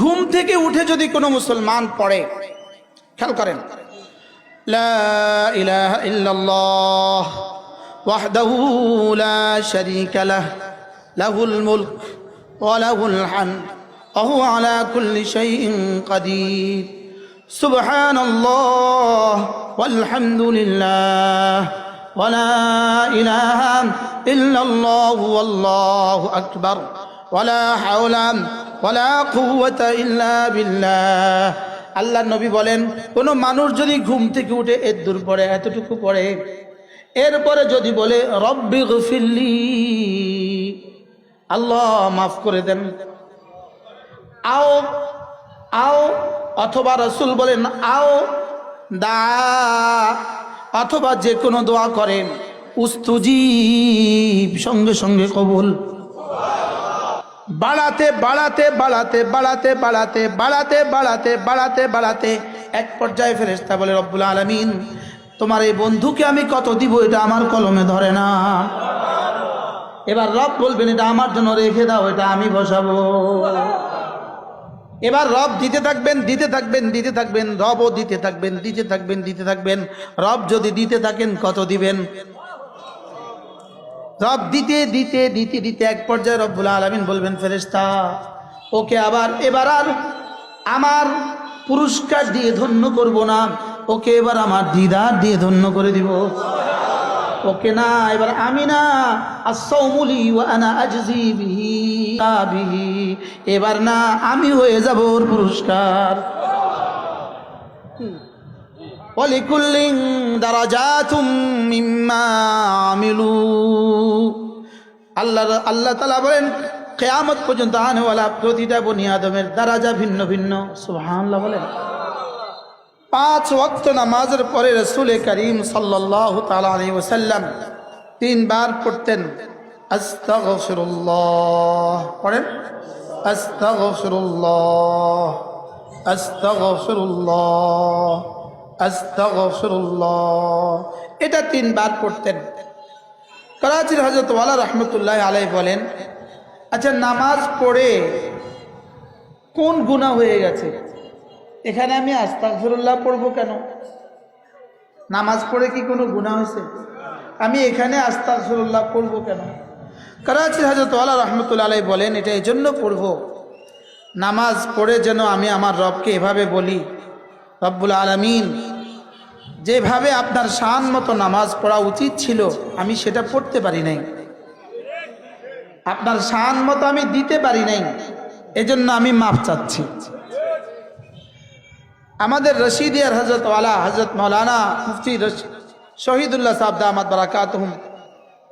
ঘুম থেকে উঠে যদি কোনো মুসলমান পড়ে, খেয়াল করেন, লা ইলাহা ইল্লাল্লাহ ওয়াহদাহু লা শারীকা লাহ লাহুল মুলক ওয়া লাহুল হামদ ওয়া হুয়া আলা কুল্লি শাইইন কাদির, সুবহানাল্লাহ ওয়াল হামদুলিল্লাহ ওয়া লা ইলাহা ইল্লাল্লাহু ওয়াল্লাহু আকবার ওয়া লা হাওলা ওয়া লা কুওয়াতা ইল্লা বিল্লাহ। আল্লাহর নবী বলেন, কোন মানুষ যদি ঘুম থেকে উঠে এর দূর পড়ে, এতটুকু পড়ে, এরপরে যদি বলে রব্বি গফিরলি, আল্লাহ মাফ করে দেন, আও অথবা রাসূল বলেন আও দা, অথবা যে কোনো দোয়া করেন, উস্তুজিব, সঙ্গে সঙ্গে কবুল। বাড়াতে বাড়াতে বাড়াতে বাড়াতে বাড়াতে বাড়াতে বাড়াতে বাড়াতে বাড়াতে এক পর্যায়ে ফেরেশতা বলে, রব্বুল আলামিন, তোমার এই বন্ধুকে আমি কত দিব এটা আমার কলমে ধরে না। এবার রব বলবেন, এটা আমার জন্য রেখে দাও, এটা আমি বসাবো। এবার রব দিতে থাকবেন, দিতে থাকবেন, দিতে থাকবেন, রবও দিতে থাকবেন, দিতে থাকবেন, দিতে থাকবেন। রব যদি দিতে থাকেন, কত দিবেন? রব দিতে দিতে দিতে দিতে এক পর্যায়ে রব্বুল আলামিন বলবেন, ফেরেশতা, ওকে এবার আর আমার পুরস্কার দিয়ে ধন্য করব না, ওকে এবার আমার দিদার দিয়ে ধন্য করে দিব। ওকে না, এবার আমি না, আসসাউমুলি ওয়া আনা আজজি বিহি, এবার না, আমি হয়ে যাব ওর পুরস্কার। ওয়ালিকুল্লিন দারাজাতুম মিম্মা আমিলু। আল্লাহ তাআলা বলেন, কিয়ামত পর্যন্ত আনেওয়ালা প্রতিটা বনি আদমের দারাজা ভিন্ন ভিন্ন। সুবহানাল্লাহ বলেন। 5 ওয়াক্ত নামাজের পরে রাসূল করিম সাল্লাল্লাহু তাআলা আলাইহি ওয়াসাল্লাম 3 বার পড়তেন আস্তাগফিরুল্লাহ। পড়েন আস্তাগফিরুল্লাহ, আস্তাগফিরুল্লাহ, আস্তাগফিরুল্লাহ। এটা 3 বার পড়তেন। করাচির হযরত ওয়ালা রাহমাতুল্লাহ আলাইহি বলেন, আচ্ছা, নামাজ পড়ে কোন গুনাহ হয়ে গেছে, এখানে আমি আস্তাগফিরুল্লাহ পড়বো কেন? নামাজ পড়ে কি কোনো গুনাহ হয়েছে? আমি এখানে আস্তাগফিরুল্লাহ পড়বো কেন? করাচির হযরত ওয়ালা রাহমাতুল্লাহ আলাইহি বলেন, এটা এই জন্য পড়বো, নামাজ পড়ে যেন আমি আমার রবকে এভাবে বলি, রব্বুল আলামিন, যেভাবে আপনার শান মতো নামাজ পড়া উচিত ছিল আমি সেটা পড়তে পারি নাই, আপনার শান মতো আমি দিতে পারি নাই, এজন্য আমি মাফ চাচ্ছি। আমাদের রশিদিয়ার হযরত ওয়ালা হযরত মাওলানা মুফতি শহীদুল্লাহ সাহেব দামাত বারাকাতুহুম,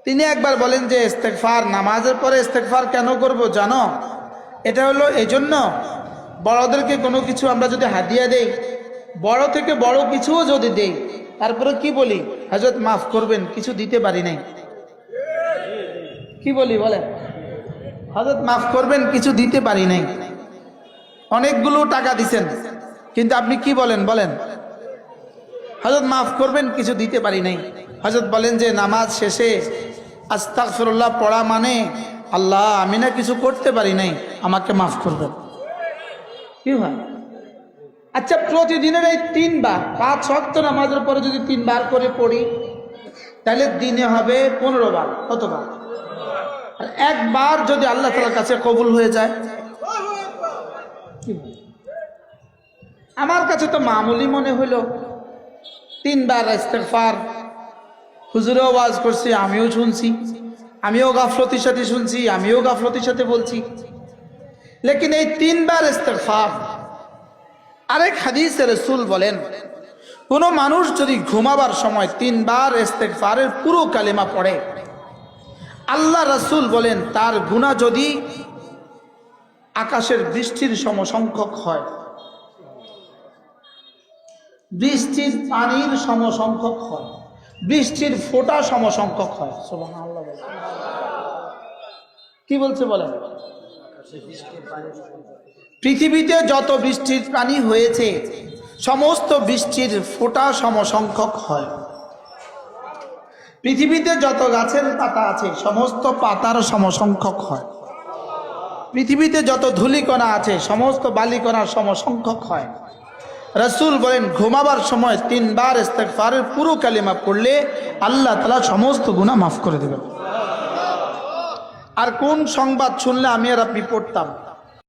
তিনি একবার বলেন যে ইস্তেগফার, নামাজের পরে ইস্তেগফার কেন করব জানো? এটা হলো এজন্য, বড়দেরকে কোনো কিছু আমরা যদি হাদিয়া দেই, বড় থেকে বড় কিছুও যদি দেই, তারপরে কি বলি? হযরত মাফ করবেন, কিছু দিতে পারি নাই। কি বলি বলেন? হযরত মাফ করবেন, কিছু দিতে পারি নাই। অনেকগুলো টাকা দিছেন, কিন্তু আপনি কি বলেন? বলেন, হযরত মাফ করবেন, কিছু দিতে পারি নাই। হযরত বলেন যে নামাজ শেষে আস্তাগফিরুল্লাহ পড়া মানে, আল্লাহ, আমি না কিছু করতে পারি নাই, আমাকে মাফ করবেন। কি হয়? আচ্ছা, প্রতিদিনের এই 3 বার, 5 ওয়াক্ত নামাজের পরে যদি 3 বার করে পড়ি, তাহলে দিনে হবে 15 বার। কতবার? আর একবার যদি আল্লাহ তাআলার কাছে কবুল হয়ে যায়, আমার কাছে তো মামুলি মনে হইল 3 বার ইস্তেগফার, হুজুরও ওয়াজ করছে, আমিও শুনছি, আমিও গাফলতির সাথে শুনছি, আমিও গাফলতির সাথে বলছি, লেকিন এই 3 বার ইস্তেগফার। আরেক হাদিসে রাসূল বলেন, কোন মানুষ যদি ঘুমাবার সময় 3 বার ইস্তেগফারের পুরো কালেমা পড়ে, আল্লাহ রাসূল বলেন তার গুনাহ যদি আকাশের বৃষ্টির সমসংখ্যক হয়, বৃষ্টির পানির সমসংখ্যক হয়, বৃষ্টির ফোঁটা সমসংখ্যক হয়। সুবহানাল্লাহ। কি বলছে বলেন? পৃথিবীতে যত বৃষ্টির পানি হয়েছে, সমস্ত বৃষ্টির ফোঁটা সমসংখ্যক হয়। পৃথিবীতে যত গাছের পাতা আছে, সমস্ত পাতার সমসংখ্যক হয়। পৃথিবীতে যত ধূলিকণা আছে সমস্ত বালিকণার সমসংখ্যক হয়। রাসূল বলেন ঘুমাবার সময় 3 বার ইস্তেগফারের পুরো কালিমা পড়লে আল্লাহ তাআলা সমস্ত গুনাহ মাফ করে দেবেন। আর কোন সংবাদ শুনলে আমি আর আপনি পড়তাম?